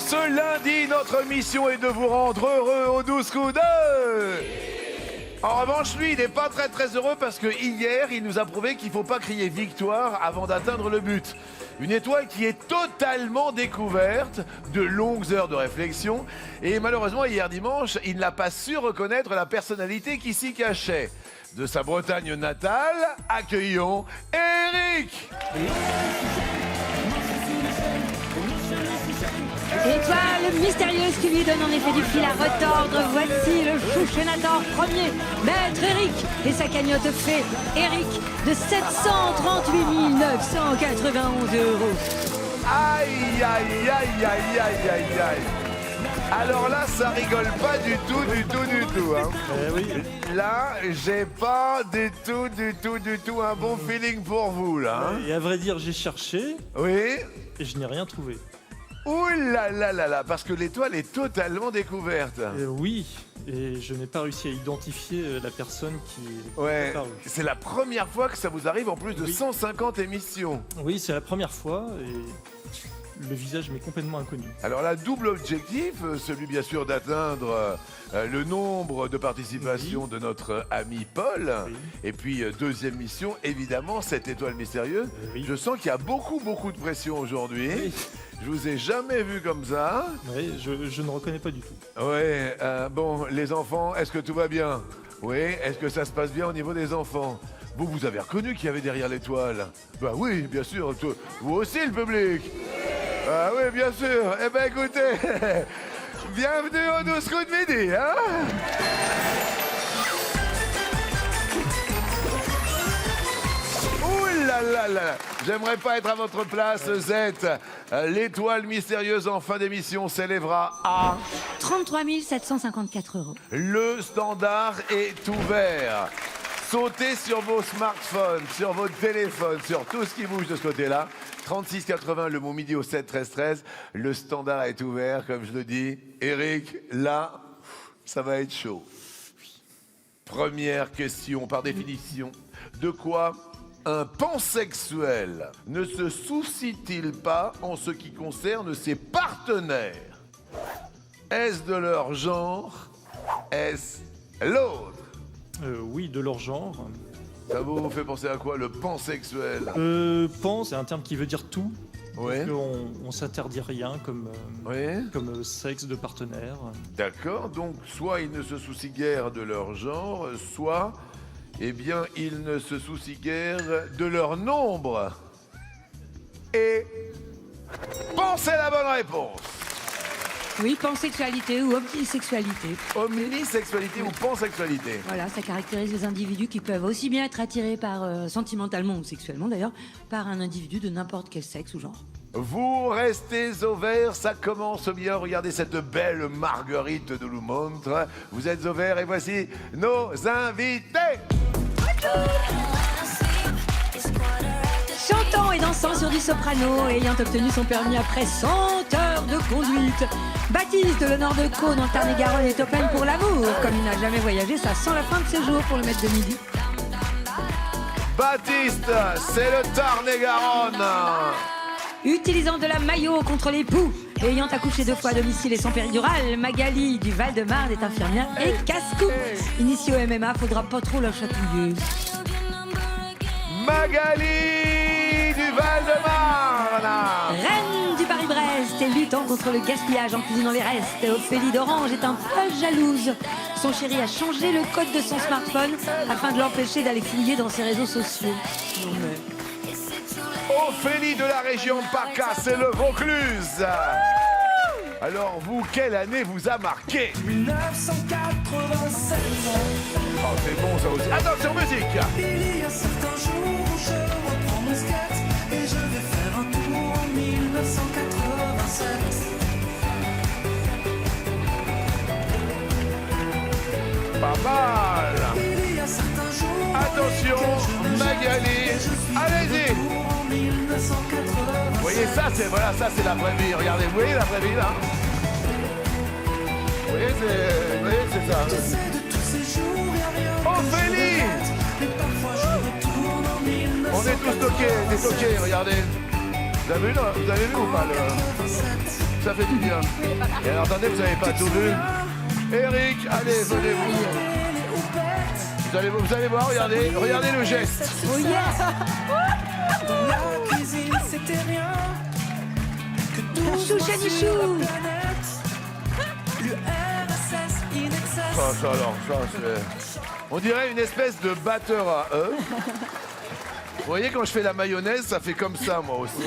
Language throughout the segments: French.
Ce lundi, notre mission est de vous rendre heureux au 12 coups de... En revanche, lui, il n'est pas très heureux parce que hier, il nous a prouvé qu'il ne faut pas crier victoire avant d'atteindre le but. Une étoile qui est totalement découverte, de longues heures de réflexion. Et malheureusement, hier dimanche, il n'a pas su reconnaître la personnalité qui s'y cachait. De sa Bretagne natale, accueillons Eric. Étoile mystérieuse qui lui donne en effet du fil à retordre. Voici le chouchenator premier, Maître Eric, et sa cagnotte fait Eric de 738 991 €. Aïe, aïe, aïe, aïe, aïe, aïe, aïe. Alors là, ça rigole pas du tout, hein. Oui. Là, j'ai pas du tout un bon feeling pour vous, là. Hein. Et à vrai dire, j'ai cherché Oui. et je n'ai rien trouvé. Ouh là là là là, parce que l'étoile est totalement découverte. Oui, et je n'ai pas réussi à identifier la personne qui est Ouais, apparue. c'est la première fois que ça vous arrive en plus de Oui. 150 émissions. Oui, c'est la première fois et le visage m'est complètement inconnu. Alors là, double objectif, celui bien sûr d'atteindre le nombre de participations de notre ami Paul. Oui. Et puis deuxième mission, évidemment, cette étoile mystérieuse. Oui. Je sens qu'il y a beaucoup de pression aujourd'hui. Oui. Je vous ai jamais vu comme ça. Oui, je ne reconnais pas du tout. Ouais, bon, les enfants, est-ce que tout va bien? Oui, est-ce que ça se passe bien au niveau des enfants? Vous avez reconnu qu'il y avait derrière l'étoile? Bah oui, bien sûr, vous aussi le public. Ah oui, bien sûr. Eh ben écoutez, bienvenue au 12 coups de midi, hein? Ouh là là là. J'aimerais pas être à votre place, Z. L'étoile mystérieuse en fin d'émission s'élèvera à... 33 754 €. Le standard est ouvert. Sautez sur vos smartphones, sur vos téléphones, sur tout ce qui bouge de ce côté-là. 3680, le mot midi au 7 13 13. Le standard est ouvert, comme je le dis. Eric, là, ça va être chaud. Première question, par définition. De quoi un pansexuel ne se soucie-t-il pas en ce qui concerne ses partenaires? Est-ce de leur genre? Est-ce l'autre? Oui, de leur genre. Ça vous fait penser à quoi, le pansexuel? Pan, c'est un terme qui veut dire tout. Oui. On s'interdit rien comme sexe de partenaire. D'accord, donc soit ils ne se soucient guère de leur genre, soit, eh bien, ils ne se soucient guère de leur nombre. Et pensez la bonne réponse. Oui, pansexualité ou omnisexualité. Omnisexualité ou pansexualité? Voilà, ça caractérise les individus qui peuvent aussi bien être attirés par, sentimentalement ou sexuellement d'ailleurs, par un individu de n'importe quel sexe ou genre. Vous restez au vert, ça commence bien. Regardez cette belle marguerite de nous montre. Vous êtes au vert et voici nos invités. Chantant et dansant sur du soprano, ayant obtenu son permis après 100 heures de conduite, Baptiste de l'Honneur de Caux dans le Tarn-et-Garonne est open pour l'amour. Comme il n'a jamais voyagé, ça sent la fin de ses jours pour le maître de midi. Baptiste, c'est le Tarn-et-Garonne. Utilisant de la maillot contre les poux, et ayant accouché 2 fois à domicile et sans péridurale, Magali du Val-de-Marne est infirmière et casse-cou. Initiée au MMA, faudra pas trop la chatouiller. Magali du Val-de-Marne. Reine du Paris-Brest et luttant contre le gaspillage en cuisinant les restes, Ophélie d'Orange est un peu jalouse. Son chéri a changé le code de son smartphone afin de l'empêcher d'aller fouiller dans ses réseaux sociaux. Non mais... Ophélie de la région PACA, c'est le Vaucluse. Alors vous, quelle année vous a marqué? 1996. Oh, c'est bon ça aussi. Attention, musique. Il y a certains jours où je reprends mon skate et je vais faire un tour en 1987. Pas mal. Il y a certains jours. Attention, Magali. Allez-y. Vous voyez ça, c'est voilà, ça c'est la vraie vie. Regardez, vous voyez la vraie vie là? Vous voyez, c'est ça. Ophélie! On est tous toqués, regardez. Vous avez vu ou pas le... ça fait du bien. Et alors, attendez, vous n'avez pas tout vu. Eric, allez, venez vous allez voir, regardez le geste. Oh yes. La cuisine, c'était rien. Que La chouchanichou. l'URSS in excess. Ça, alors, ça, c'est... On dirait une espèce de batteur à œufs. Vous voyez, quand je fais la mayonnaise, ça fait comme ça, moi aussi.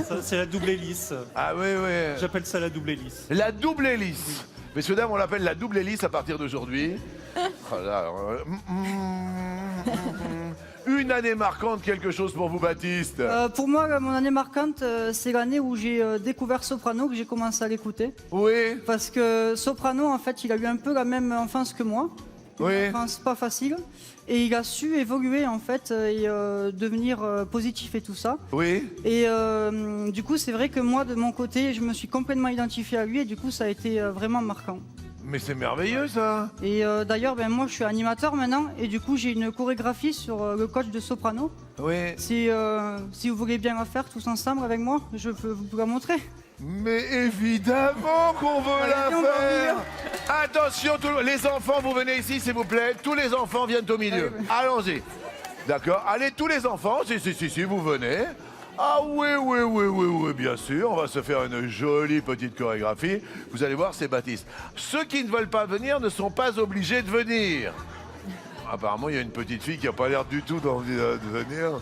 Ça, c'est la double hélice. Ah oui, oui. J'appelle ça la double hélice. La double hélice. Messieurs, dames, on l'appelle la double hélice à partir d'aujourd'hui. Oh là, alors, Une année marquante, quelque chose pour vous, Baptiste. Pour moi, mon année marquante, c'est l'année où j'ai découvert Soprano, que j'ai commencé à l'écouter. Oui, Parce que Soprano, en fait, il a eu un peu la même enfance que moi. oui. Une enfance pas facile. Et il a su évoluer, en fait, et devenir positif et tout ça. Oui. Et du coup, c'est vrai que moi, de mon côté, je me suis complètement identifié à lui et du coup, ça a été vraiment marquant. Mais c'est merveilleux, ça. Et d'ailleurs, ben, moi, je suis animateur maintenant et du coup, j'ai une chorégraphie sur le coach de Soprano. Oui. Si vous voulez bien la faire tous ensemble avec moi, je peux vous la montrer. Mais évidemment qu'on veut la Allez, on va au faire. milieu. Attention, les enfants, vous venez ici, s'il vous plaît. Tous les enfants viennent au milieu. Allons-y. D'accord. Allez, tous les enfants, si, vous venez. Ah oui, bien sûr. On va se faire une jolie petite chorégraphie. Vous allez voir, c'est Baptiste. Ceux qui ne veulent pas venir ne sont pas obligés de venir. Apparemment, il y a une petite fille qui n'a pas l'air du tout d'envie de venir.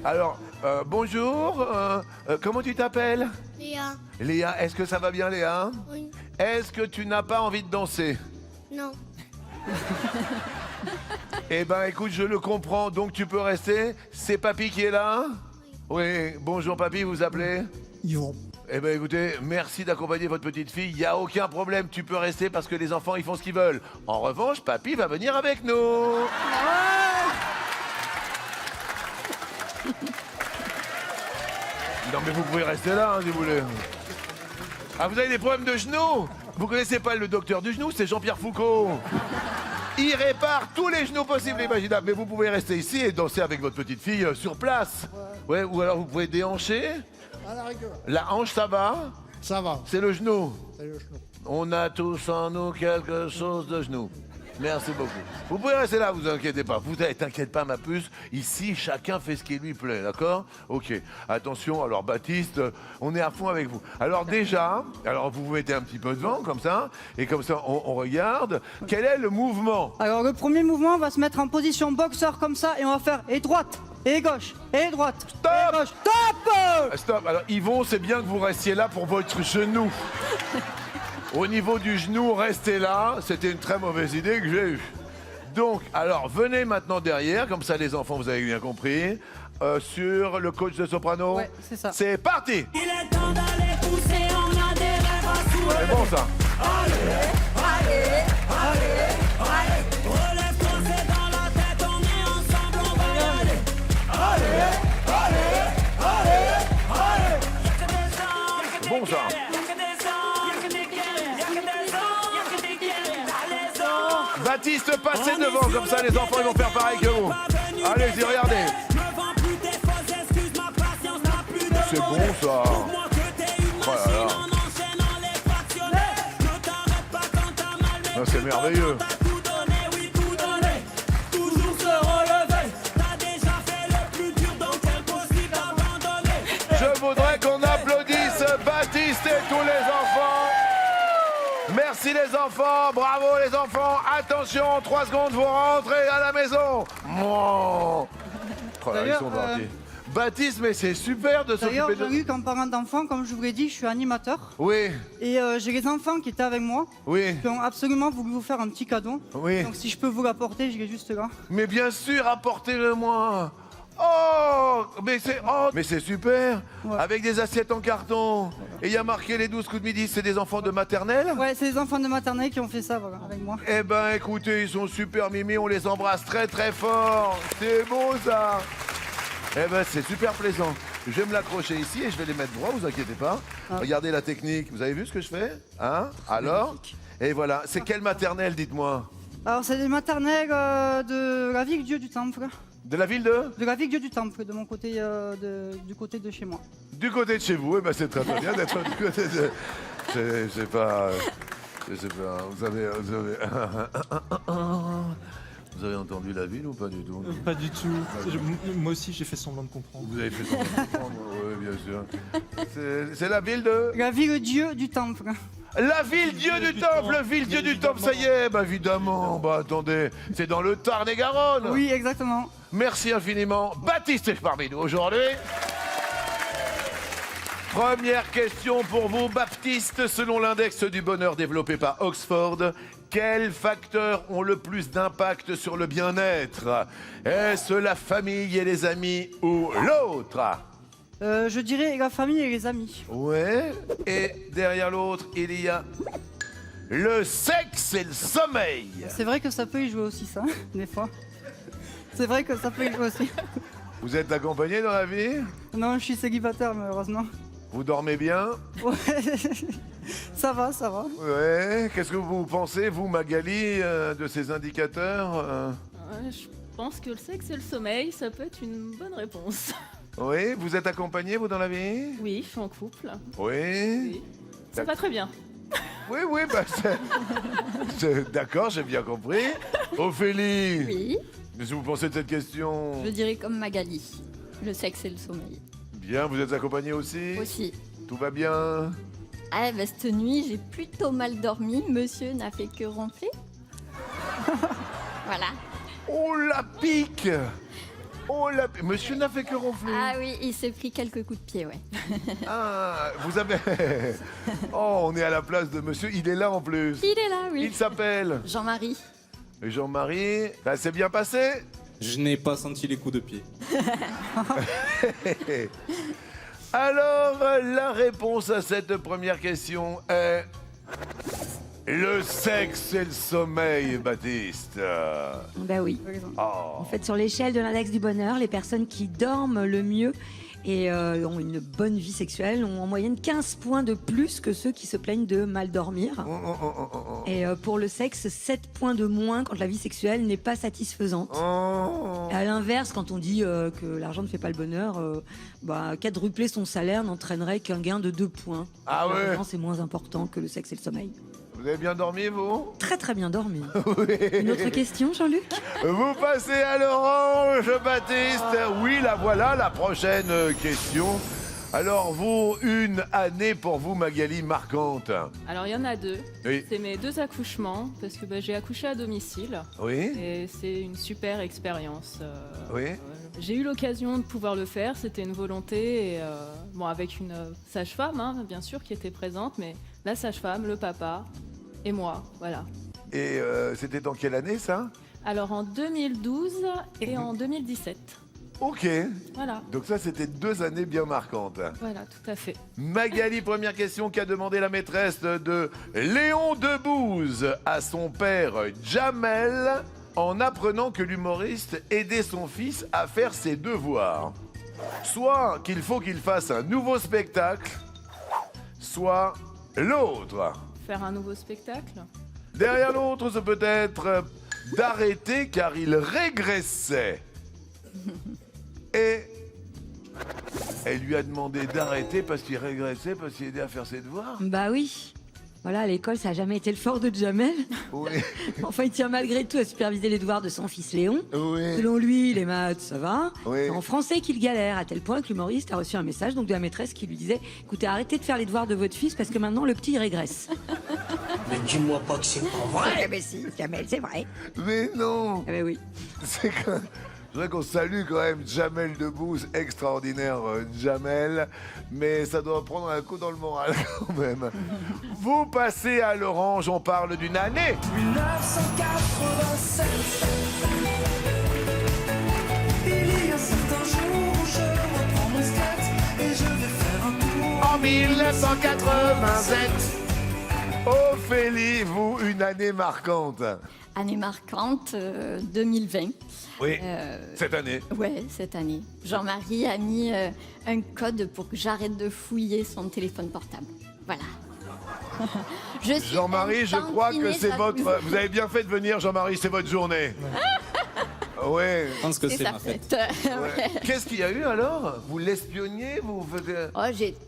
Alors, bonjour. Comment tu t'appelles? Léa, Léa, est-ce que ça va bien, Léa? oui, Est-ce que tu n'as pas envie de danser? non, Eh ben, écoute, je le comprends, donc tu peux rester. C'est Papy qui est là? Oui. Bonjour, Papy, vous appelez? Yvon. Eh ben, écoutez, merci d'accompagner votre petite fille. Il n'y a aucun problème, tu peux rester parce que les enfants, ils font ce qu'ils veulent. En revanche, Papy va venir avec nous. Non, mais vous pouvez rester là, hein, si vous voulez. Ah, vous avez des problèmes de genoux? Vous connaissez pas le docteur du genou? C'est Jean-Pierre Foucault. Il répare tous les genoux possibles et imaginables. Mais vous pouvez rester ici et danser avec votre petite fille sur place. Ouais, ou alors vous pouvez déhancher. À la rigueur. La hanche, ça va? Ça va. C'est le genou. C'est le genou. On a tous en nous quelque chose de genou. Merci beaucoup. Vous pouvez rester là, vous inquiétez pas. Vous t'inquiète pas, ma puce. Ici, chacun fait ce qui lui plaît, d'accord? Ok. Attention, alors Baptiste, on est à fond avec vous. Alors déjà, alors vous vous mettez un petit peu devant, comme ça, et comme ça, on regarde. Quel est le mouvement? Alors le premier mouvement, on va se mettre en position boxeur comme ça et on va faire et droite, et gauche, et droite, Stop! et gauche. Stop! Stop. Alors Yvon, c'est bien que vous restiez là pour votre genou. Au niveau du genou, restez là. C'était une très mauvaise idée que j'ai eue. Donc, alors, venez maintenant derrière, comme ça les enfants, vous avez bien compris, sur le coach de Soprano. Ouais, c'est ça. C'est parti. Il est temps d'aller pousser, on a des rêves à souhaiter. C'est bon ça. Relève-toi, c'est dans la tête, on est ensemble, on va y aller. C'est bon ça. Baptiste, passez devant, comme ça les enfants ils vont faire pareil que vous. Allez-y, regardez. C'est bon ça. Oh là là. Non, c'est merveilleux. Je voudrais qu'on applaudisse Baptiste et tous les enfants. Merci les enfants, bravo les enfants. Attention, 3 secondes, vous rentrez à la maison. Oh là, ils D'ailleurs, sont partis. Baptiste, mais c'est super de D'ailleurs, s'occuper de... Jean-Luc, en parlant d'enfants, comme je vous l'ai dit, je suis animateur. Oui, Et j'ai les enfants qui étaient avec moi, oui, qui ont absolument voulu vous faire un petit cadeau. oui. Donc si je peux vous l'apporter, je l'ai juste là. Mais bien sûr, apportez-le-moi. Oh, mais c'est super. Ouais. Avec des assiettes en carton. Et il y a marqué les 12 coups de midi, c'est des enfants de maternelle? Ouais, c'est les enfants de maternelle qui ont fait ça, voilà, avec moi. Eh ben écoutez, ils sont super mimi, on les embrasse très très fort. C'est beau ça. Eh ben c'est super plaisant. Je vais me l'accrocher ici et je vais les mettre droit, vous inquiétez pas. Ah. Regardez la technique, vous avez vu ce que je fais? Hein? Alors? Et voilà, c'est quelle maternelle, dites-moi? Alors, c'est des maternelles de la ville Dieu du Temple. De la ville de De la ville Dieu du Temple, de mon côté, du côté de chez moi. Du côté de chez vous, eh ben c'est très bien d'être du côté de... C'est pas... Je sais pas, vous avez entendu la ville ou pas du tout? Pas du tout. Moi aussi, j'ai fait semblant de comprendre. Vous avez fait semblant de comprendre, oui, bien sûr. C'est la ville de... La ville Dieu du Temple. La ville Dieu du Temple, ville Dieu du Temple, ça y est, bah évidemment, bah attendez, c'est dans le Tarn-et-Garonne. Oui, exactement. Merci infiniment, Baptiste est parmi nous aujourd'hui. Première question pour vous, Baptiste. Selon l'index du bonheur développé par Oxford, quels facteurs ont le plus d'impact sur le bien-être? Est-ce la famille et les amis ou l'autre? Je dirais la famille et les amis. Ouais. Et derrière l'autre, il y a le sexe et le sommeil. C'est vrai que ça peut y jouer aussi, ça, des fois. C'est vrai que ça peut y jouer aussi. Vous êtes accompagné dans la vie? Non, je suis célibataire, malheureusement. Vous dormez bien? Ouais. Ça va, ça va. Ouais. Qu'est-ce que vous pensez, vous, Magali, de ces indicateurs? Je pense que le sexe et le sommeil, ça peut être une bonne réponse. Oui. Vous êtes accompagné, vous, dans la vie? Oui, je suis en couple. Oui. Oui. C'est pas très bien. Oui, oui, bah d'accord, j'ai bien compris. Ophélie, Oui, qu'est-ce que vous pensez de cette question? je dirais comme Magali, le sexe et le sommeil. Bien, vous êtes accompagné aussi? Aussi. Tout va bien? Ah, bah, cette nuit, j'ai plutôt mal dormi. Monsieur n'a fait que ronfler. Voilà. Oh la pique! Oh la... Monsieur n'a fait que ronfler. Ah oui, il s'est pris quelques coups de pied, ouais. Ah, vous avez... Oh, on est à la place de monsieur, il est là en plus. Il est là, oui. Il s'appelle Jean-Marie. Jean-Marie. Ça s'est bien passé? Je n'ai pas senti les coups de pied. Alors, la réponse à cette première question est... Le sexe et le sommeil, Baptiste. Bah oui. Oh. En fait, sur l'échelle de l'index du bonheur, les personnes qui dorment le mieux et ont une bonne vie sexuelle ont en moyenne 15 points de plus que ceux qui se plaignent de mal dormir. Et pour le sexe, 7 points de moins quand la vie sexuelle n'est pas satisfaisante. Et à l'inverse, quand on dit que l'argent ne fait pas le bonheur, quadrupler son salaire n'entraînerait qu'un gain de 2 points. Ah ouais. L'argent, c'est moins important que le sexe et le sommeil. Vous avez bien dormi, vous? Très très bien dormi. Oui. Une autre question, Jean-Luc? Vous passez à l'orange, Baptiste. Oui, la voilà, la prochaine question. Alors, vous, une année pour vous, Magali, marquante. Alors, il y en a deux. Oui. C'est mes 2 accouchements, parce que j'ai accouché à domicile. Oui. Et c'est une super expérience. Oui. J'ai eu l'occasion de pouvoir le faire, c'était une volonté. Et, avec une sage-femme, hein, bien sûr, qui était présente, mais la sage-femme, le papa et moi, voilà. Et c'était dans quelle année, ça? Alors, en 2012 et en 2017. Ok. Voilà, Donc ça, c'était 2 années bien marquantes. voilà, tout à fait. Magali, première question qu'a demandé la maîtresse de Léon Debouze à son père Jamel en apprenant que l'humoriste aidait son fils à faire ses devoirs. Soit qu'il faut qu'il fasse un nouveau spectacle, soit l'autre. Faire un nouveau spectacle. Derrière l'autre, c'est peut-être d'arrêter car il régressait. Et elle lui a demandé d'arrêter parce qu'il régressait, parce qu'il aidait à faire ses devoirs. Bah oui. Voilà, à l'école, ça n'a jamais été le fort de Jamel. Oui. Enfin, il tient malgré tout à superviser les devoirs de son fils Léon. Oui. Selon lui, les maths, ça va. Oui. C'est en français qu'il galère, à tel point que l'humoriste a reçu un message donc de la maîtresse qui lui disait « Écoutez, arrêtez de faire les devoirs de votre fils parce que maintenant, le petit, il régresse. » Mais dis-moi pas que c'est pas vrai. Eh ben si, Jamel, c'est vrai. Mais non. Eh ben oui. C'est que... Je voudrais qu'on salue quand même Jamel Debbouze, extraordinaire Jamel, mais ça doit prendre un coup dans le moral quand même. Vous passez à l'orange, on parle d'une année. 1987. Il y a certains jours où je reprends mon skate et je vais faire un tour. En 1987. Ophélie, vous, une année marquante. Année marquante, 2020. Oui, cette année. Ouais, cette année. Jean-Marie a mis un code pour que j'arrête de fouiller son téléphone portable. Voilà. Je suis Jean-Marie, je un crois que tantinet c'est votre... jalouse. Vous avez bien fait de venir, Jean-Marie, c'est votre journée. Ouais. Je pense que C'est c'est sa ma fête. fête. Ouais. Qu'est-ce qu'il y a eu alors? Vous l'espionniez? Vous faites... Oh,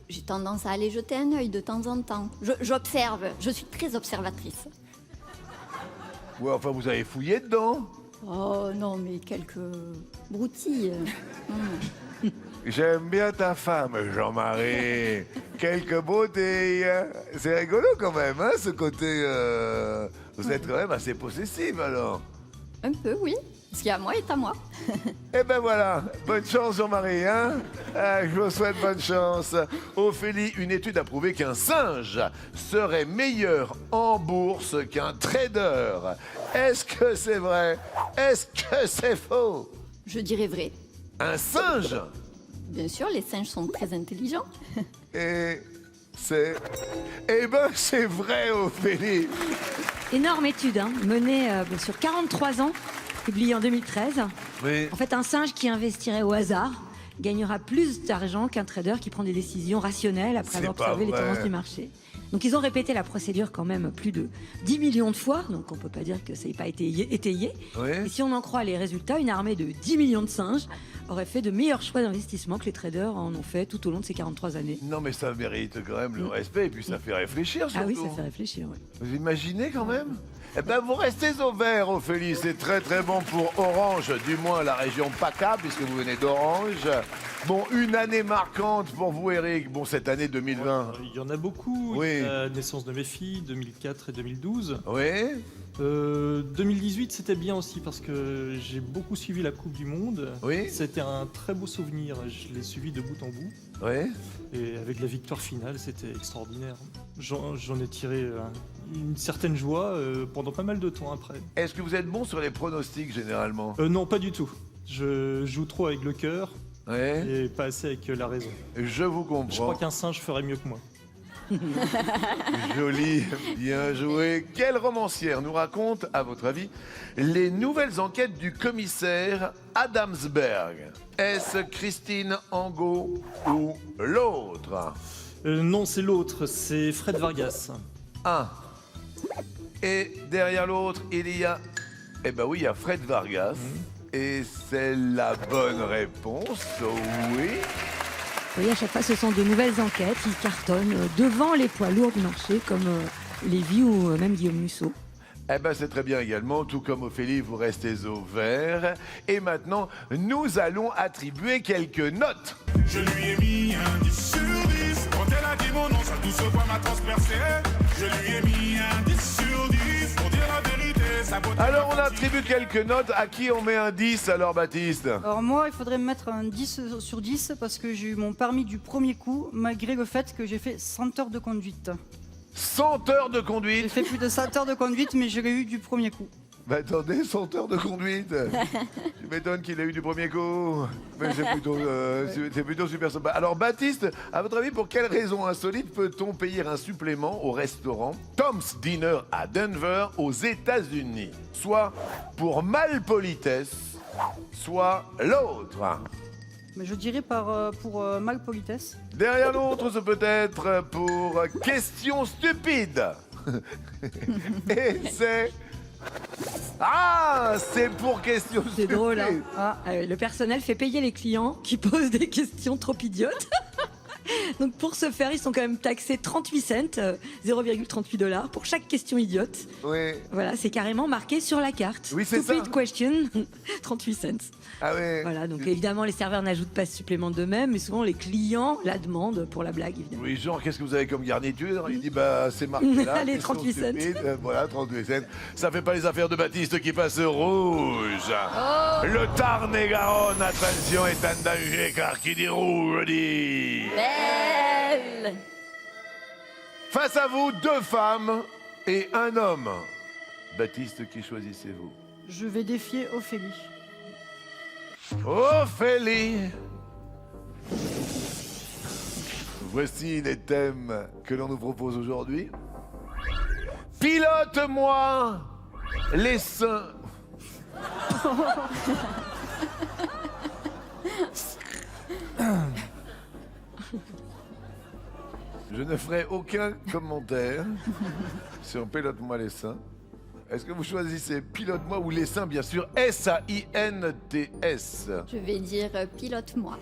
j'ai tendance à aller jeter un œil de temps en temps. J'observe, je suis très observatrice. Ouais, enfin, vous avez fouillé dedans. Oh non, mais quelques broutilles. J'aime bien ta femme, Jean-Marie. Quelques beautés. C'est rigolo quand même, hein, ce côté... Vous êtes quand même assez possessive alors. Un peu, oui. Ce qui est à moi est à moi. Eh ben voilà, bonne chance Jean-Marie, hein. Je vous souhaite bonne chance. Ophélie, une étude a prouvé qu'un singe serait meilleur en bourse qu'un trader. Est-ce que c'est vrai? Est-ce que c'est faux? Je dirais vrai. Un singe? Bien sûr, les singes sont très intelligents. Et c'est... Eh ben c'est vrai Ophélie. Énorme étude, hein, menée sur 43 ans, publiée en 2013. Oui. En fait, un singe qui investirait au hasard gagnera plus d'argent qu'un trader qui prend des décisions rationnelles après C'est avoir pas observé les vrai. tendances du marché. Donc ils ont répété la procédure quand même plus de 10 millions de fois, donc on peut pas dire que ça n'ait pas été étayé. Oui. Et si on en croit les résultats, une armée de 10 millions de singes aurait fait de meilleurs choix d'investissement que les traders en ont fait tout au long de ces 43 années. Non mais ça mérite quand même le respect et puis ça fait réfléchir surtout. Ah oui, ça fait réfléchir, ouais. Vous imaginez quand même? Eh ben vous restez au vert, Ophélie, c'est très très bon pour Orange, du moins la région PACA, puisque vous venez d'Orange. Bon, une année marquante pour vous, Eric. Bon, cette année 2020. Il y en a beaucoup. Oui. Il y a la naissance de mes filles, 2004 et 2012. Oui. 2018, c'était bien aussi parce que j'ai beaucoup suivi la Coupe du Monde. Oui. C'était un très beau souvenir. Je l'ai suivi de bout en bout. Oui. Et avec la victoire finale, c'était extraordinaire. J'en ai tiré une certaine joie pendant pas mal de temps après. Est-ce que vous êtes bon sur les pronostics généralement? Non, pas du tout. Je joue trop avec le cœur Oui. et pas assez avec la raison. Je vous Je crois comprends. qu'un singe ferait mieux que moi. Joli, bien joué. Quelle romancière nous raconte, à votre avis, les nouvelles enquêtes du commissaire Adamsberg? Est-ce Christine Angot ou l'autre? Non, c'est l'autre, c'est Fred Vargas. Un. Et derrière l'autre, il y a... Eh ben oui, il y a Fred Vargas. Et c'est la bonne réponse, oui. Vous voyez, à chaque fois, ce sont de nouvelles enquêtes. Ils cartonnent devant les poids lourds du marché, comme Lévy ou même Guillaume Musso. Eh ben c'est très bien également, tout comme Ophélie, vous restez au vert. Et maintenant, nous allons attribuer quelques notes. Je lui ai mis un 10 sur 10. Quand elle a dit mon nom, sa douce voix m'a transpercé. Je lui ai mis un 10 sur 10. Pour dire la vérité, sa beauté. Alors on attribue quelques notes. À qui on met un 10 alors, Baptiste? Alors moi, il faudrait me mettre un 10 sur 10 parce que j'ai eu mon permis du premier coup, malgré le fait que j'ai fait 100 heures de conduite. 100 heures de J'ai conduite. fait plus de 100 heures de conduite, mais je l'ai eu du premier coup. Bah attendez, 100 heures de conduite. Je m'étonne qu'il ait eu du premier coup. Mais c'est plutôt super sympa. Alors Baptiste, à votre avis, pour quelle raison insolite peut-on payer un supplément au restaurant Tom's Dinner à Denver aux États-Unis? Soit pour malpolitesse, soit l'autre. Mais je dirais pour malpolitesse. Derrière l'autre, c'est peut-être pour question stupide. Et c'est... Ah, c'est pour question C'est stupide. drôle, hein. Le personnel fait payer les clients qui posent des questions trop idiotes. Donc pour ce faire, ils sont quand même taxés 38 cents, 0,38 $ pour chaque question idiote. Oui. Voilà, c'est carrément marqué sur la carte. Oui, c'est Stupid ça. question, 38 cents. Ah oui. Voilà, donc évidemment, les serveurs n'ajoutent pas ce supplément d'eux-mêmes, mais souvent les clients la demandent pour la blague, évidemment. Oui, genre, qu'est-ce que vous avez comme garniture? Il dit, bah, c'est marqué là. Allez, question 38 cents. stupide. Voilà, 38 cents. Ça fait pas les affaires de Baptiste qui passent rouge. Le Tarn-et-Garonne, attention, est en danger, car qui dit rouge dit... Belle. Face à vous, 2 femmes et un homme. Baptiste, qui choisissez-vous? Je vais défier Ophélie. Ophélie. Voici les thèmes que l'on nous propose aujourd'hui. Pilote-moi les seins. Je ne ferai aucun commentaire sur Pilote-moi les seins. Est-ce que vous choisissez Pilote-moi ou les seins, bien sûr, S-A-I-N-T-S? Je vais dire pilote-moi.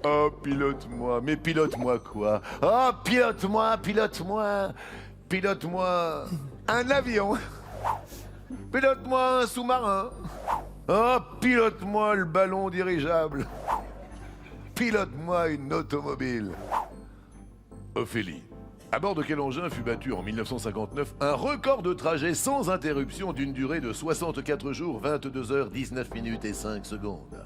Oh, pilote-moi. Mais pilote-moi quoi? Oh, pilote-moi, pilote-moi. Pilote-moi un avion. Pilote-moi un sous-marin. Oh, pilote-moi le ballon dirigeable. Pilote-moi une automobile. Ophélie. À bord de quel engin fut battu en 1959 un record de trajet sans interruption d'une durée de 64 jours, 22 heures, 19 minutes et 5 secondes?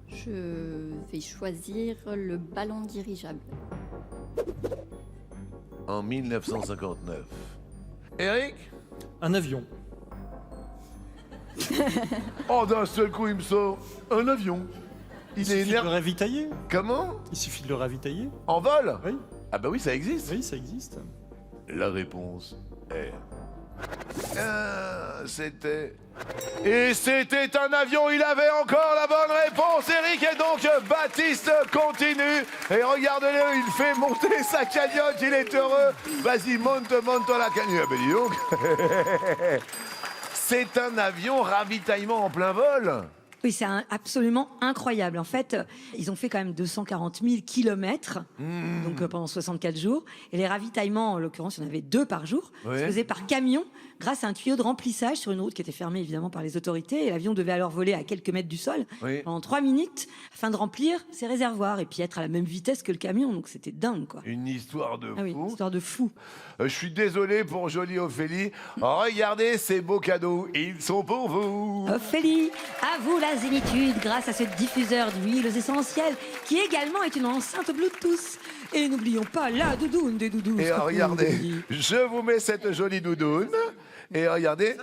Je vais choisir le ballon dirigeable. En 1959. Eric? Un avion. Oh, d'un seul coup, il me sort un avion. Il est suffit de le énervé. ravitailler. Comment? Il suffit de le ravitailler. En vol? Oui, Ah bah oui, ça existe. oui, ça existe. La réponse est... c'était... Et c'était un avion, il avait encore la bonne réponse, Eric, et donc Baptiste continue, et regardez-le, il fait monter sa cagnotte, il est heureux. Vas-y, monte la cagnotte. Ben dis donc. C'est un avion ravitaillement en plein vol. Oui, c'est absolument incroyable. En fait, ils ont fait quand même 240 000 kilomètres, donc pendant 64 jours. Et les ravitaillements, en l'occurrence, il y en avait 2 par jour, Ouais. se faisaient par camion, grâce à un tuyau de remplissage sur une route qui était fermée évidemment par les autorités. Et l'avion devait alors voler à quelques mètres du sol Oui. pendant 3 minutes afin de remplir ses réservoirs et puis être à la même vitesse que le camion. Donc c'était dingue, quoi. Une histoire de Ah oui, fou. histoire de fou. Je suis désolé pour jolie Ophélie. Regardez ces beaux cadeaux, ils sont pour vous. Ophélie, à vous la zénitude grâce à ce diffuseur d'huiles essentielles qui également est une enceinte Bluetooth. Et n'oublions pas la doudoune des doudous. Et regardez, je vous mets cette jolie doudoune. Et regardez,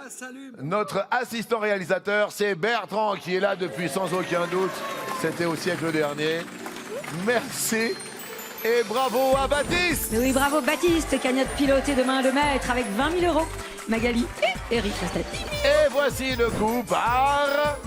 notre assistant réalisateur, c'est Bertrand qui est là depuis sans aucun doute. C'était au siècle dernier. Merci. Et bravo à Baptiste. Mais oui, bravo Baptiste, cagnotte pilotée de main de maître avec 20 000 euros. Magali et Eric restent à 10 000. Et voici le coup par...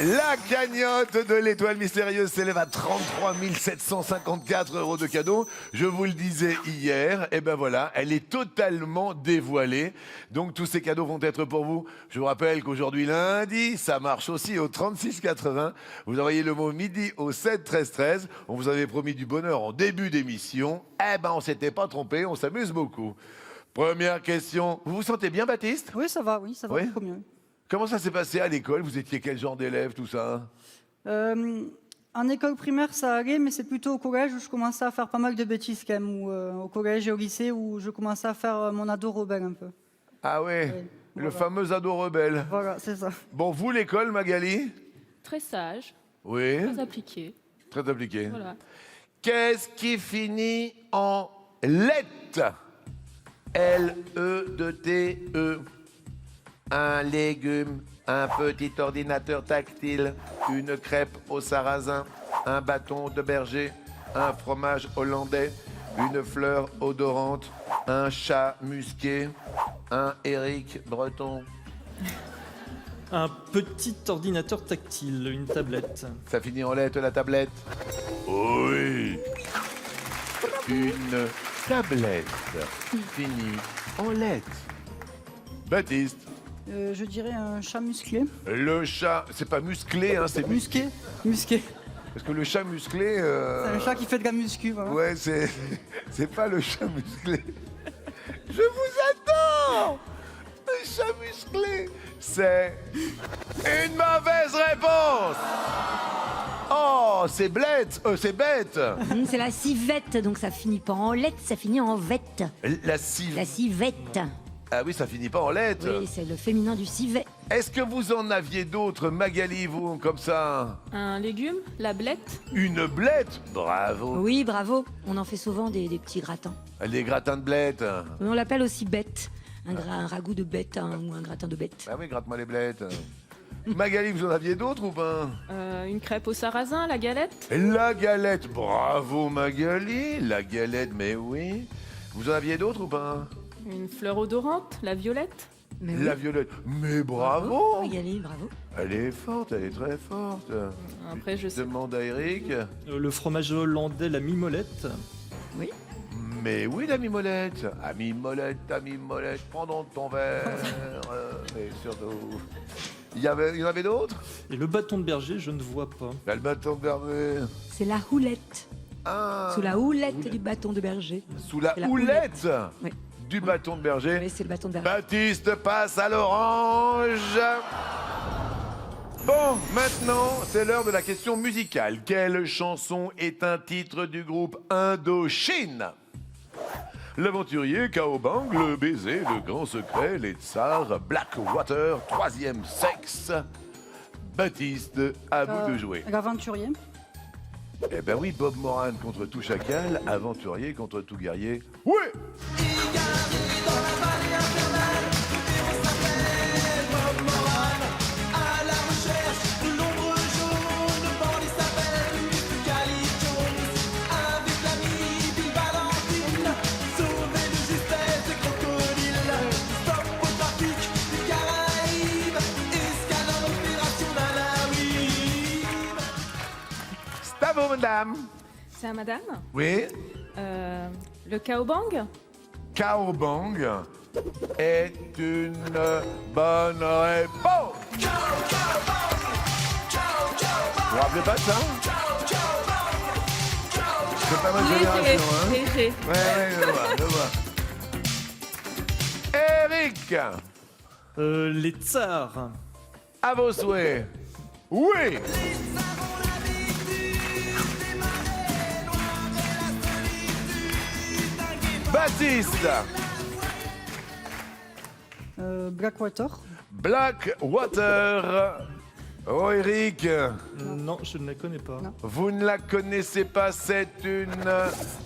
La cagnotte de l'étoile mystérieuse s'élève à 33 754 euros de cadeaux. Je vous le disais hier, et ben voilà, elle est totalement dévoilée. Donc tous ces cadeaux vont être pour vous. Je vous rappelle qu'aujourd'hui lundi, ça marche aussi au 36,80. Vous envoyez le mot midi au 7 13 13. On vous avait promis du bonheur en début d'émission. Eh ben on s'était pas trompé, on s'amuse beaucoup. Première question. Vous vous sentez bien, Baptiste? Oui, ça va Oui. beaucoup mieux. Comment ça s'est passé à l'école? Vous étiez quel genre d'élève, tout ça? En école primaire, ça allait, mais c'est plutôt au collège où je commençais à faire pas mal de bêtises quand même, ou au collège et au lycée où je commençais à faire mon ado rebelle un peu. Ah ouais, Oui, le voilà. fameux ado rebelle. Voilà, c'est ça. Bon, vous, l'école, Magali? Très sage, Oui, très appliqué. très appliqué. Voilà. Qu'est-ce qui finit en lette? L-E-T-E. Un légume, un petit ordinateur tactile, une crêpe au sarrasin, un bâton de berger, un fromage hollandais, une fleur odorante, un chat musqué, un Éric breton. Un petit ordinateur tactile, une tablette. Ça finit en lettres, la tablette? Oui. Une tablette finit en lettres. Baptiste, Je dirais un chat musclé. le chat, c'est pas musclé, hein, c'est musqué. Musqué. Parce que le chat musclé... C'est un chat qui fait de la muscu, voilà. Ouais, c'est pas le chat musclé. Je vous attends. Le chat musclé, c'est une mauvaise réponse. Oh, c'est bête, c'est bête. C'est la civette, donc ça finit pas en lettre, ça finit en vette. La cive. La civette. Ah oui, ça finit pas en lettres. Oui, c'est le féminin du civet. Est-ce que vous en aviez d'autres, Magali, vous, comme ça? Un légume, la blette. Une blette? Bravo. Oui, bravo. On en fait souvent des petits gratins. Les gratins de blette. On l'appelle aussi bête. Un ragoût de bête ou un gratin de bête. Ah oui, gratte-moi les blettes. Magali, vous en aviez d'autres ou pas? Une crêpe au sarrasin, la galette. La galette, bravo Magali. La galette, mais oui. Vous en aviez d'autres ou pas? Une fleur odorante, la violette. Mais oui. La violette. Mais bravo. Magali, bravo. Elle est forte, elle est très forte. Après, je sais. Demande à Eric. Le fromage hollandais, la mimolette. Mais oui, la mimolette. Ami Molette, prends donc ton verre. Et surtout. Il y en avait d'autres? Et le bâton de berger, je ne vois pas. Là, le bâton de berger. C'est la houlette. Ah, Sous la houlette du bâton de berger. sous la C'est la houlette Oui. du bâton de berger. Oui, c'est le bâton de berger. Baptiste passe à l'orange. Bon, maintenant, c'est l'heure de la question musicale. Quelle chanson est un titre du groupe Indochine? L'aventurier, Kaobang, le baiser, le grand secret, les tsars, Blackwater, troisième sexe. Baptiste, à vous de jouer. L'aventurier. Eh ben oui, Bob Moran contre tout chacal, aventurier contre tout guerrier. Oui! C'est à vous, madame. C'est à madame. Oui. Le Kaobang. Kaobang est une bonne réponse. Vous vous rappelez pas de ça? C'est pas ma génération, hein? Léger. Ouais, je vois. Eric, Les tsars. à vos souhaits. Oui. Baptiste, Blackwater. Blackwater. Oh, Eric, Non, je ne la connais pas. Non. vous ne la connaissez pas, c'est une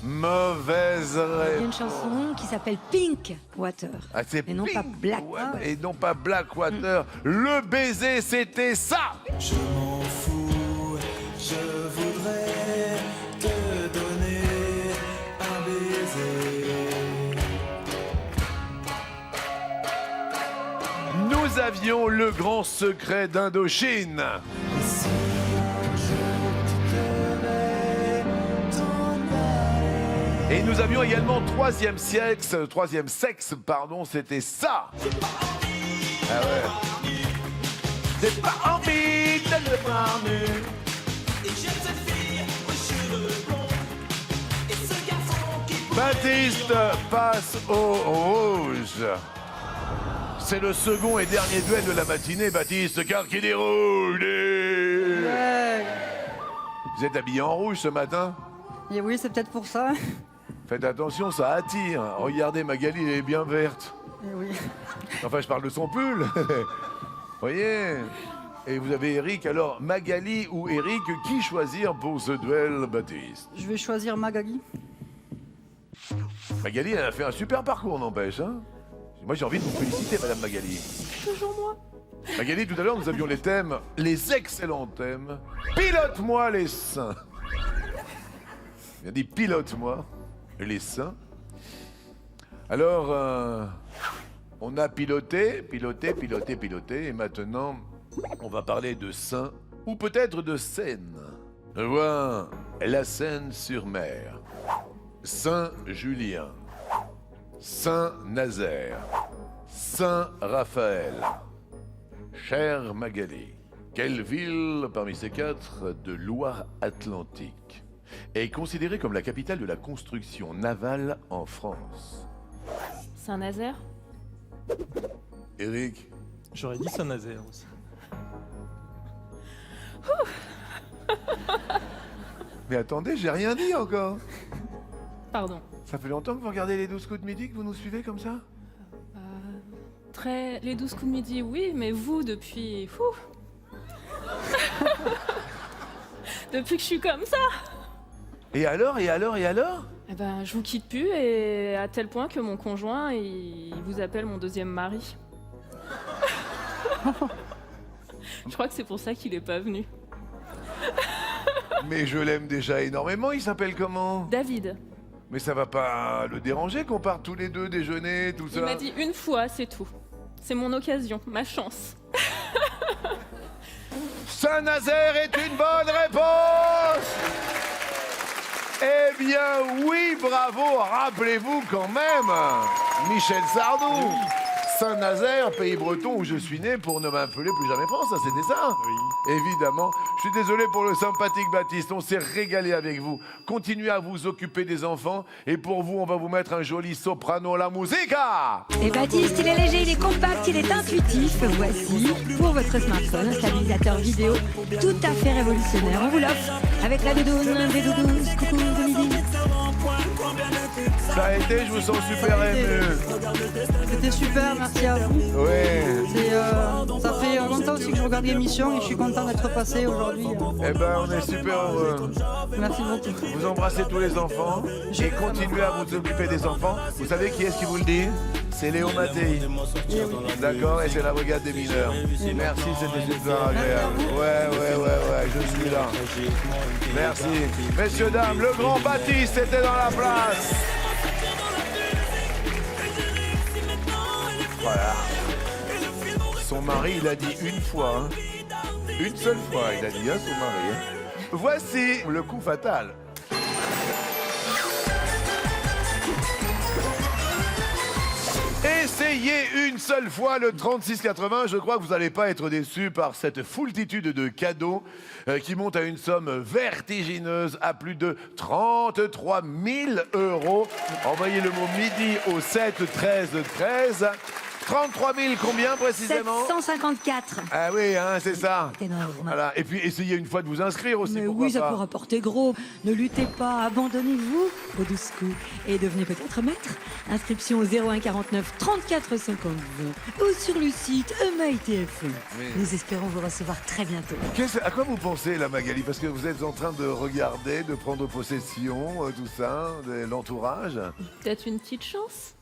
mauvaise Il y a réponse. une chanson qui s'appelle Pink Water. Ah, c'est Et non pas Pink. Black. Ouais, et non pas Blackwater. Le baiser, c'était ça. Je m'en fous, je voudrais te donner un baiser. Nous avions le grand secret d'Indochine. Si un jour tu devais t'en aller. Et nous avions également troisième sexe, c'était ça. Ah ouais. J'ai pas envie de le voir nu. Baptiste passe au rouge. C'est le second et dernier duel de la matinée, Baptiste, car qui dit rouge dit... Ouais. Vous êtes habillé en rouge ce matin? Et oui, c'est peut-être pour ça. Faites attention, ça attire. Regardez, Magali, elle est bien verte. Et oui. Enfin, je parle de son pull. Voyez. Et vous avez Eric. Alors, Magali ou Eric, qui choisir pour ce duel, Baptiste? Je vais choisir Magali. Magali, elle a fait un super parcours, n'empêche. Hein. Moi, j'ai envie de vous féliciter, Madame Magali. Toujours moi. Magali, tout à l'heure, nous avions les thèmes, les excellents thèmes. Pilote-moi les seins. Il a dit pilote-moi les seins. Alors, on a piloté, et maintenant, on va parler de Seine, ou peut-être de Seine. Je vois la Seine-sur-Mer, Saint-Julien, Saint-Nazaire, Saint-Raphaël. Chère Magali, quelle ville parmi ces quatre de Loire-Atlantique est considérée comme la capitale de la construction navale en France? Saint-Nazaire. Eric, J'aurais dit Saint-Nazaire aussi. mais attendez, j'ai rien dit encore. Pardon. Ça fait longtemps que vous regardez les 12 coups de midi, que vous nous suivez comme ça? Les 12 coups de midi, oui, mais vous, depuis... Fou. Depuis que je suis comme ça. Et alors? Eh ben, je vous quitte plus, et à tel point que mon conjoint, il vous appelle mon deuxième mari. Je crois que c'est pour ça qu'il est pas venu. Mais je l'aime déjà énormément, il s'appelle comment? David. Mais ça va pas le déranger qu'on parte tous les deux déjeuner, tout ça? Il m'a dit une fois, c'est tout. C'est mon occasion, ma chance. Saint-Nazaire est une bonne réponse. Eh bien oui, bravo. Rappelez-vous quand même, Michel Sardou. Saint-Nazaire, pays breton où je suis né pour ne m'appeler plus jamais France, ça c'était ça. Oui. Évidemment. Je suis désolé pour le sympathique Baptiste, on s'est régalé avec vous. Continuez à vous occuper des enfants et pour vous, on va vous mettre un joli soprano la musica. Et Baptiste, il est léger, il est compact, il est intuitif. Voici, pour votre smartphone, un stabilisateur vidéo tout à fait révolutionnaire. On vous l'offre avec la doudoune des doudous. Coucou de midi. Ça a été, je vous sens super ému. C'était super, merci à vous. Oui. Ça fait longtemps aussi que je regarde l'émission et je suis content d'être passé aujourd'hui. Eh ben, on est super heureux. Merci beaucoup. Vous embrassez tous les enfants et continuez à vous occuper des enfants. Vous savez qui est-ce qui vous le dit? C'est Léo Mattei. D'accord, et c'est la brigade des mineurs. Merci, c'était super agréable. Ouais, je suis là. Merci. Messieurs, dames, le grand Baptiste était dans la place. Voilà. Son mari, il a dit une fois. Une seule fois, il a dit à son mari. Voici le coup fatal. Essayez une seule fois le 3680. Je crois que vous n'allez pas être déçus par cette foultitude de cadeaux qui monte à une somme vertigineuse à plus de 33 000 €. Envoyez le mot midi au 7 13 13. 33 000 combien précisément? 754. Ah oui, hein, c'est ça. C'est énorme. Voilà. Et puis essayez une fois de vous inscrire aussi. Mais pourquoi oui, ça pas. peut rapporter gros. Ne luttez pas, abandonnez-vous au 12 coups et devenez peut-être maître. Inscription au 01 49 34 52 ou sur le site MyTF1. Oui. Nous espérons vous recevoir très bientôt. À quoi vous pensez là, Magali? Parce que vous êtes en train de regarder, de prendre possession, tout ça, de l'entourage. Peut-être une petite chance.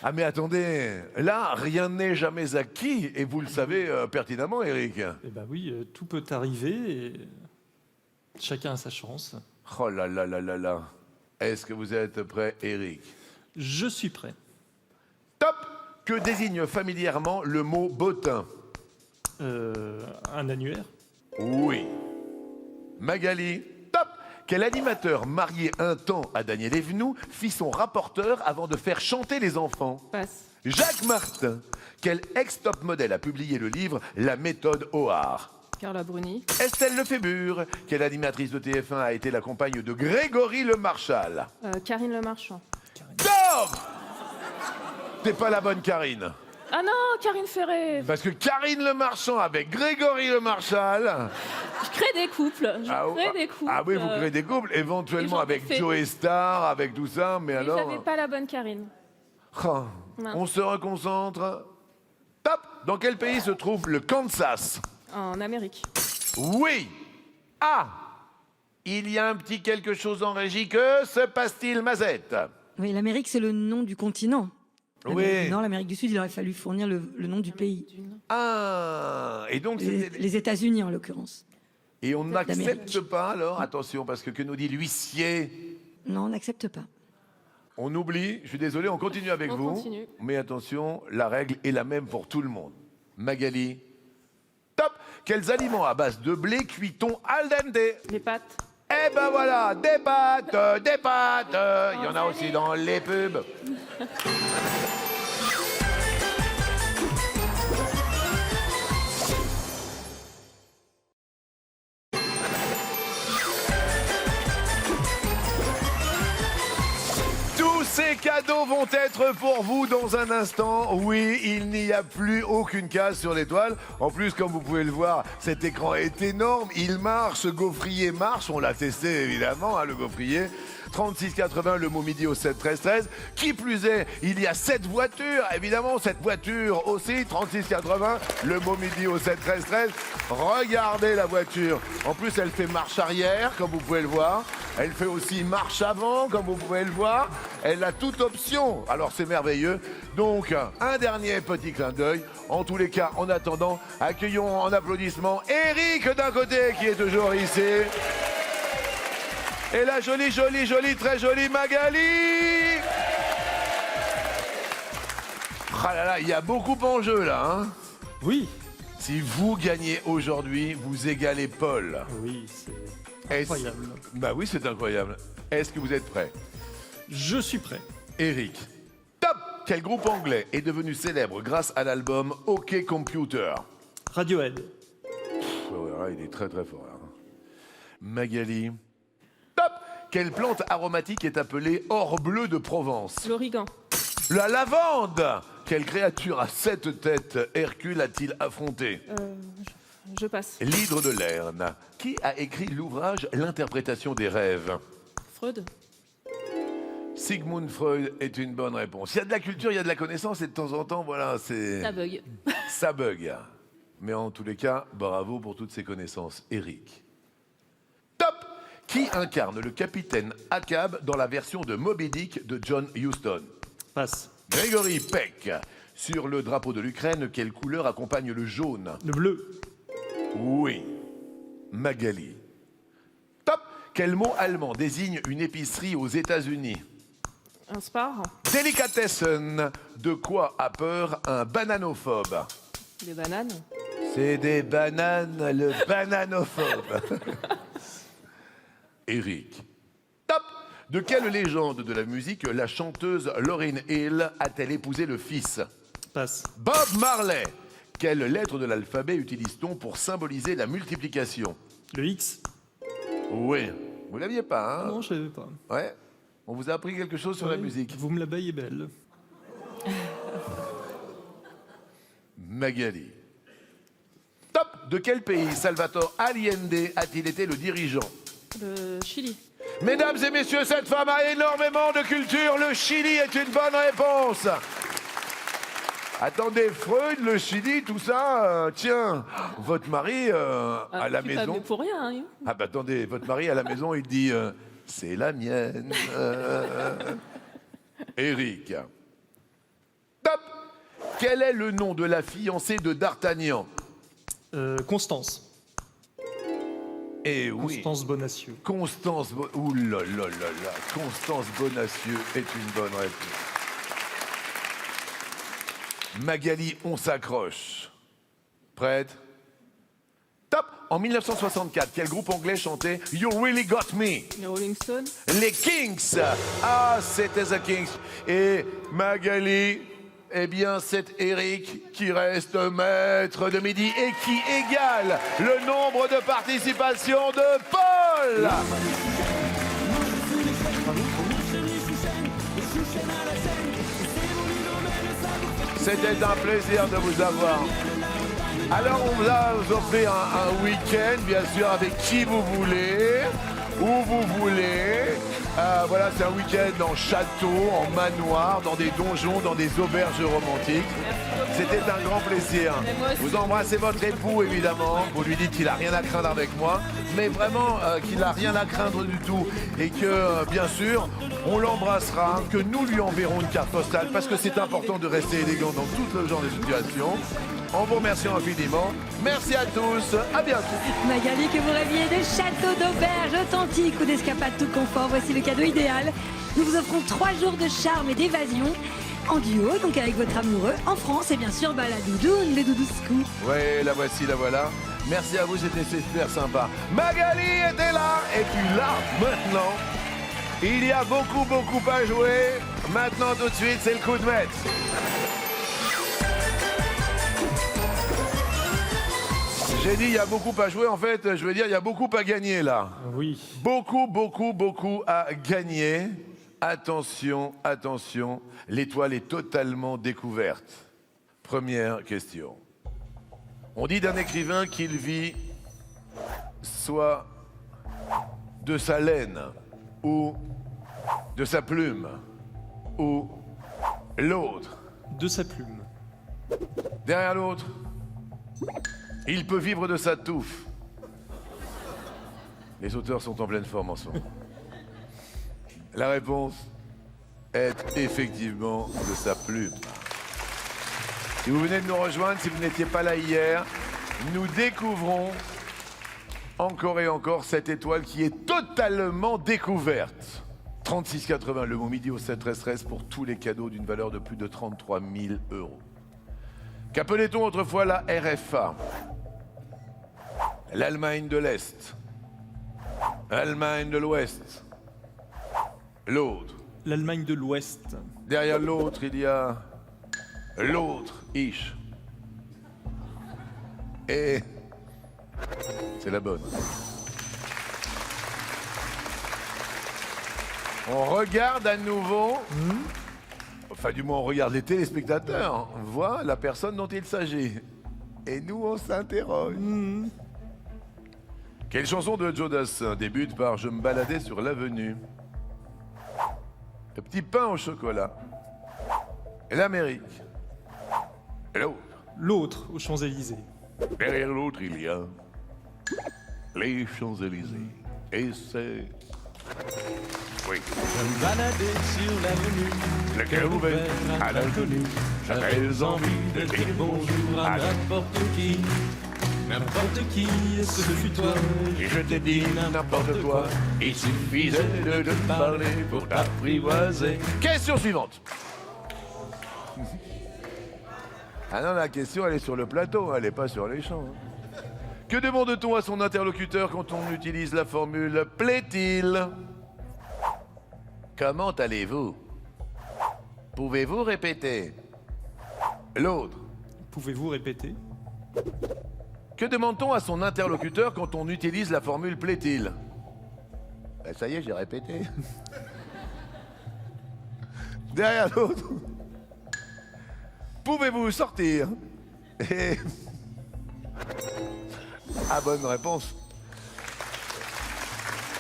Ah mais attendez, là, rien n'est jamais acquis, et vous le savez pertinemment, Eric. Eh ben oui, tout peut arriver et chacun a sa chance. Oh là là là là là. Est-ce que vous êtes prêt, Eric? Je suis prêt. Top! Que désigne familièrement le mot bottin? Un annuaire. Oui. Magali? Top! Quel animateur marié un temps à Daniel Evenou fit son rapporteur avant de faire chanter les enfants? Passe. Jacques Martin. Quel ex-top modèle a publié le livre La méthode O'Hare? Carla Bruni. Estelle Lefébure. Quelle animatrice de TF1 a été la compagne de Grégory Le Marchal? Karine Le Marchand. Top! T'es pas la bonne Karine. Ah non, Karine Ferré. Parce que Karine Le Marchand avec Grégory Le Marchal. Je crée des couples. Je crée des couples. Ah oui, vous créez des couples, éventuellement j'en avec fais. Joe Star, avec tout ça, mais Mais alors. j'avais pas la bonne Karine. Oh, Non. on se reconcentre. Top! Dans quel pays se trouve le Kansas? En Amérique. Oui! Ah! Il y a un petit quelque chose en régie. Que se passe-t-il, Mazette? Oui, l'Amérique, c'est le nom du continent. Oui. Non, l'Amérique du Sud, il aurait fallu fournir le nom du pays. Ah! Et donc, c'était- Les États-Unis, en l'occurrence. Et on n'accepte D'Amérique. pas, alors, attention, parce que nous dit l'huissier? Non, on n'accepte pas. On oublie, je suis désolé, on continue avec On vous. continue. Mais attention, la règle est la même pour tout le monde. Magali? Top! Quels aliments à base de blé cuit-on al dente? Les pâtes. Eh ben voilà, des pâtes, des pâtes. Il y en a aussi dans les pubs. Tous ces cadeaux vont être pour vous dans un instant. Oui, il n'y a plus aucune case sur l'étoile. En plus, comme vous pouvez le voir, cet écran est énorme. Il marche, ce gaufrier marche. On l'a testé évidemment, hein, le gaufrier. 36,80 le mot midi au 7 13 13. Qui plus est, il y a 7 voitures. Évidemment, cette voiture aussi, 36,80 le mot midi au 7 13 13. Regardez la voiture. En plus, elle fait marche arrière, comme vous pouvez le voir. Elle fait aussi marche avant, comme vous pouvez le voir. Elle a toute option. Alors, c'est merveilleux. Donc, un dernier petit clin d'œil. En tous les cas, en attendant, accueillons en applaudissements Eric d'un côté, qui est toujours ici. Et la jolie, très jolie Magali. Ah là là, il y a beaucoup en jeu là. Hein. Oui. Si vous gagnez aujourd'hui, vous égalez Paul. Oui, c'est Est-ce- incroyable. Bah oui, c'est incroyable. Est-ce que vous êtes prêts? Je suis prêt. Eric. Top! Quel groupe anglais est devenu célèbre grâce à l'album OK Computer? Radiohead. Ouais, il est très très fort là. Magali. Top! Quelle plante aromatique est appelée or bleu de Provence? L'origan. La lavande! Quelle créature à 7 têtes Hercule a-t-il affronté? Je passe. L'hydre de Lerne. Qui a écrit l'ouvrage L'interprétation des rêves? Freud. Sigmund Freud est une bonne réponse. Il y a de la culture, il y a de la connaissance et de temps en temps, voilà, c'est... Ça bug. Ça bug. Mais en tous les cas, bravo pour toutes ces connaissances. Eric. Top! Qui incarne le capitaine Ahab dans la version de Moby Dick de John Huston? Passe. Gregory Peck. Sur le drapeau de l'Ukraine, quelle couleur accompagne le jaune? Le bleu. Oui. Magali. Top! Quel mot allemand désigne une épicerie aux États-Unis? Un spar. Delicatessen. De quoi a peur un bananophobe? Des bananes. C'est des bananes, le bananophobe. Eric. Top! De quelle légende de la musique la chanteuse Lauryn Hill a-t-elle épousé le fils? Passe. Bob Marley. Quelle lettre de l'alphabet utilise-t-on pour symboliser la multiplication? Le X. Oui. Vous l'aviez pas, hein? Non, je savais pas. Ouais. On vous a appris quelque chose sur la Ouais, musique. Vous me la baillez belle. Magali. Top! De quel pays Salvatore Allende a-t-il été le dirigeant? Le Chili. Mesdames et messieurs, cette femme a énormément de culture. Le Chili est une bonne réponse. Attendez, Freud, le Chili, tout ça, tiens, votre mari à la Je suis pas maison... venue pour rien. Hein. Ah bah attendez, votre mari à la maison, il dit c'est la mienne. Eric. Top! Quel est le nom de la fiancée de D'Artagnan? Constance. Eh oui. Constance Bonacieux. Constance Ouh là là là là. Constance Bonacieux est une bonne réponse. Magali, on s'accroche. Prête? Top! En 1964, quel groupe anglais chantait You Really Got Me? Les Rolling Stones. Les Kings! Ah, c'était The Kings. Et Magali, eh bien, c'est Eric qui reste maître de midi et qui égale le nombre de participations de Paul! C'était un plaisir de vous avoir. Alors, on va vous offrir un week-end, bien sûr, avec qui vous voulez, où vous voulez. Voilà, c'est un week-end en château, en manoir, dans des donjons, dans des auberges romantiques. C'était un grand plaisir. Vous embrassez votre époux, évidemment. Vous lui dites qu'il n'a rien à craindre avec moi, mais vraiment qu'il n'a rien à craindre du tout. Et que, bien sûr, on l'embrassera, que nous lui enverrons une carte postale, parce que c'est important de rester élégant dans tout le genre de situations. En vous remerciant infiniment. Merci à tous. À bientôt. Magali, que vous rêviez de châteaux d'auberge authentiques ou d'escapades tout confort, voici le cadeau idéal. Nous vous offrons 3 jours de charme et d'évasion en duo, donc avec votre amoureux, en France et bien sûr la doudoune, les doudous-scous. Ouais, la voici, la voilà. Merci à vous, c'était super sympa. Magali était là, et puis là, maintenant, il y a beaucoup à jouer. Maintenant, tout de suite, c'est le coup de maître. J'ai dit il y a beaucoup à jouer, en fait, je veux dire il y a beaucoup à gagner là. Oui. Beaucoup à gagner. Attention, attention, l'étoile est totalement découverte. Première question. On dit d'un écrivain qu'il vit soit de sa laine ou de sa plume ou l'autre. De sa plume. Derrière l'autre, il peut vivre de sa touffe. Les auteurs sont en pleine forme en ce moment. La réponse est effectivement de sa plume. Si vous venez de nous rejoindre, si vous n'étiez pas là hier, nous découvrons encore et encore cette étoile qui est totalement découverte. 36,80 le mot midi au 7-13-13 pour tous les cadeaux d'une valeur de plus de 33 000 €. Qu'appelait-on autrefois la RFA? L'Allemagne de l'Est. Allemagne de l'Ouest. L'autre. L'Allemagne de l'Ouest. Derrière l'autre, il y a l'autre, Ish. Et c'est la bonne. On regarde à nouveau, enfin du moins on regarde les téléspectateurs, on voit la personne dont il s'agit. Et nous on s'interroge. Quelle chanson de Joe Dassin débute par « Je me baladais sur l'avenue ». Le petit pain au chocolat. Et l'Amérique. Et l'autre. L'autre aux Champs-Élysées. Derrière l'autre, il y a les Champs-Élysées. Et c'est... Oui. Je me baladais sur l'avenue, Le cœur ouvert à l'inconnu. j'avais envie de dire bonjour à n'importe qui. N'importe qui, et ce fut toi. Et je t'ai dit n'importe quoi. Il suffisait de te parler pour t'apprivoiser. Question suivante. Ah non, la question, elle est sur le plateau, elle n'est pas sur les champs. Que demande-t-on à son interlocuteur quand on utilise la formule « plaît-il » ? Comment allez-vous ? Pouvez-vous répéter ? L'autre. Pouvez-vous répéter? Que demande-t-on à son interlocuteur quand on utilise la formule « plaît-il » ? Ben ça y est, j'ai répété. Derrière l'autre. Pouvez-vous sortir ? Et... Ah, bonne réponse.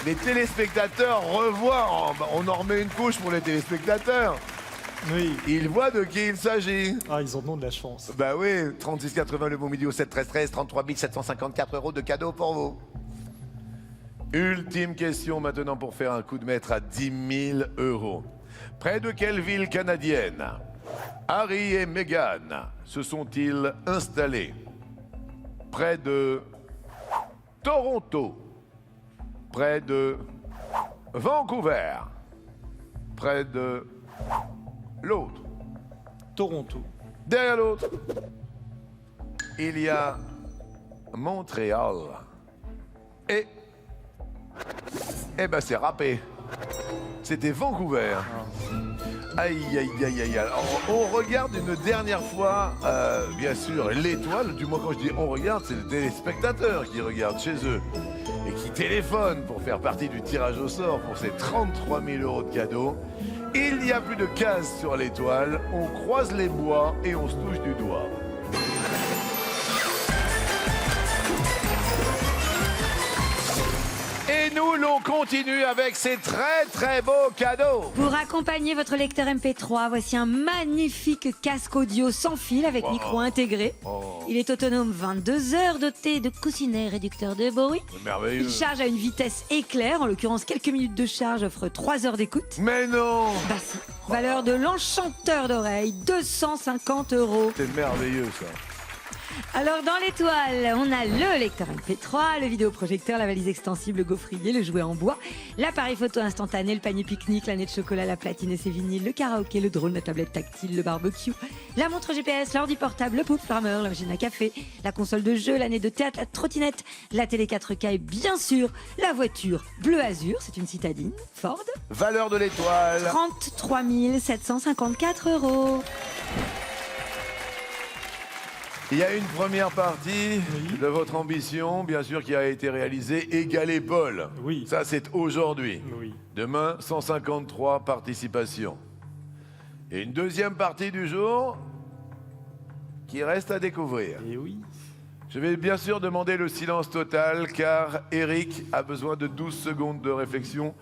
Les téléspectateurs revoient, on en remet une couche pour les téléspectateurs. Oui. Ils voient de qui il s'agit. Ah, ils en ont de la chance. Bah oui, 36,80 le mot midi au 7-13-13, 33 754 € de cadeaux pour vous. Ultime question maintenant pour faire un coup de maître à 10 000 €. Près de quelle ville canadienne Harry et Meghan se sont-ils installés? Près de Toronto, près de Vancouver, près de l'autre. Toronto. Derrière l'autre, il y a Montréal. Et ben c'est râpé. C'était Vancouver. Aïe, aïe, aïe, aïe. Alors, on regarde une dernière fois, bien sûr, l'étoile. Du moins, quand je dis on regarde, c'est les téléspectateurs qui regardent chez eux et qui téléphonent pour faire partie du tirage au sort pour ces 33 000 € de cadeaux. Il n'y a plus de cases sur l'étoile. On croise les bois et on se touche du doigt. Et nous, l'on continue avec ces très très beaux cadeaux. Pour accompagner votre lecteur MP3, voici un magnifique casque audio sans fil avec micro intégré. Il est autonome 22 heures, doté de coussinets réducteurs de bruit. Merveilleux. Il charge à une vitesse éclair, en l'occurrence quelques minutes de charge offrent 3 heures d'écoute. Mais non. Bah si. Valeur de l'enchanteur d'oreilles, 250 €. C'est merveilleux ça. Alors dans l'étoile, on a le lecteur MP3, le vidéoprojecteur, la valise extensible gaufrier, le jouet en bois, l'appareil photo instantané, le panier pique-nique, l'année de chocolat, la platine et ses vinyles, le karaoké, le drone, la tablette tactile, le barbecue, la montre GPS, l'ordi portable, le pouf farmer, la machine à café, la console de jeu, l'année de théâtre, la trottinette, la télé 4K et bien sûr la voiture bleu azur, c'est une citadine Ford. Valeur de l'étoile. 33 754 €. Il y a une première partie de votre ambition, bien sûr, qui a été réalisée, égaler Paul. Oui. Ça, c'est aujourd'hui. Oui. Demain, 153 participations. Et une deuxième partie du jour qui reste à découvrir. Et oui. Je vais bien sûr demander le silence total, car Eric a besoin de 12 secondes de réflexion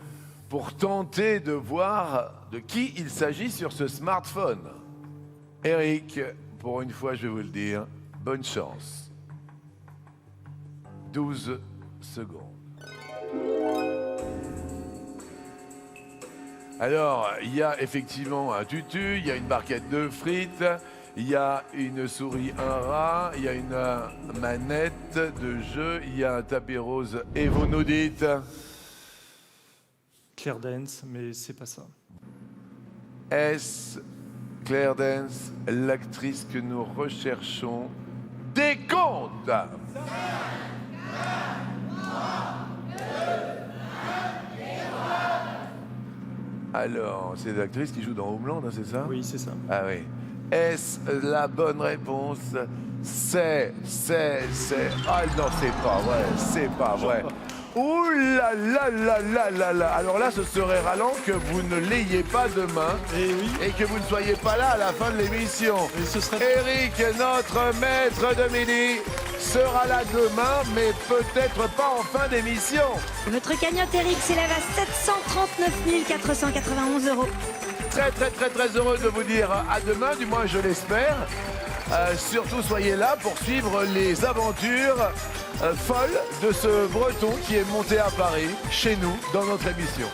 pour tenter de voir de qui il s'agit sur ce smartphone. Eric, pour une fois, je vais vous le dire, bonne chance. 12 secondes. Alors, il y a effectivement un tutu, il y a une barquette de frites, il y a une souris, un rat, il y a une manette de jeu, il y a un tapis rose Evo Nudite. Claire Danes, mais c'est pas ça. Est-ce Claire Danes, l'actrice que nous recherchons? Décompte! Alors, c'est l'actrice qui joue dans Homeland, hein, c'est ça? Oui, c'est ça. Ah oui. Est-ce la bonne réponse? C'est... Ah non, c'est pas vrai, c'est pas vrai. Ouh là là là là là là. Alors là, ce serait ralent que vous ne l'ayez pas demain Et oui. et que vous ne soyez pas là à la fin de l'émission. Et ce serait... Eric, notre maître de midi, sera là demain, mais peut-être pas en fin d'émission. Votre cagnotte, Eric, s'élève à 739 491 €. Très très très très heureux de vous dire à demain, du moins je l'espère. Surtout soyez là pour suivre les aventures folles de ce Breton qui est monté à Paris, chez nous, dans notre émission.